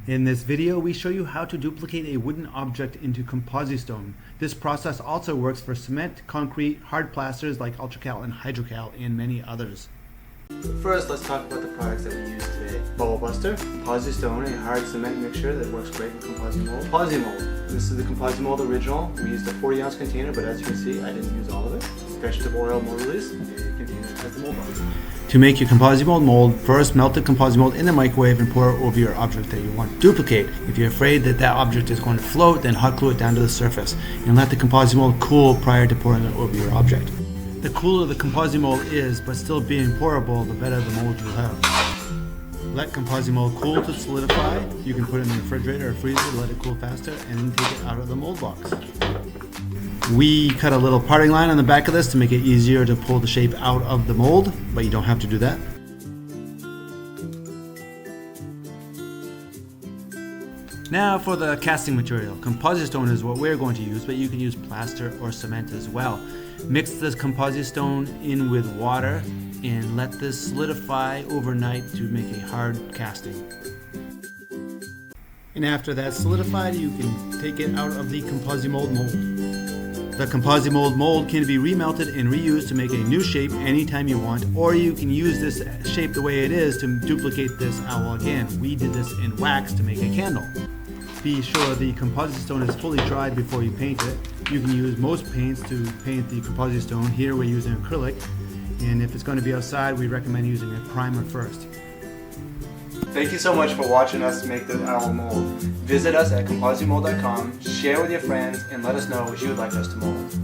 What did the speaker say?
In this video, we show you how to duplicate a wooden object into ComposiStone. This process also works for cement, concrete, hard plasters like Ultracal and Hydrocal, and many others. First, let's talk about the products that we use today. Bubble Buster, ComposiStone, a hard cement mixture that works great with ComposiMold. ComposiMold. This is the ComposiMold original. We used a 40-ounce container, but as you can see, I didn't use all of it. Vegetable oil mold release, a container that has the mold box. To make your ComposiMold mold, first melt the ComposiMold in the microwave and pour it over your object that you want to duplicate. If you're afraid that that object is going to float, then hot glue it down to the surface and let the ComposiMold cool prior to pouring it over your object. The cooler the ComposiMold is, but still being pourable, the better the mold you have. Let ComposiMold cool to solidify. You can put it in the refrigerator or freezer to let it cool faster and then take it out of the mold box. We cut a little parting line on the back of this to make it easier to pull the shape out of the mold, but you don't have to do that. Now for the casting material. ComposiStone is what we're going to use, but you can use plaster or cement as well. Mix this ComposiStone in with water and let this solidify overnight to make a hard casting. And after that's solidified, you can take it out of the ComposiMold mold. The ComposiMold mold can be remelted and reused to make a new shape anytime you want, or you can use this shape the way it is to duplicate this owl again. We did this in wax to make a candle. Be sure the ComposiStone is fully dried before you paint it. You can use most paints to paint the ComposiStone. Here we're using acrylic, and if it's going to be outside, we recommend using a primer first. Thank you so much for watching us make this owl mold. Visit us at ComposiMold.com, share with your friends, and let us know what you would like us to mold.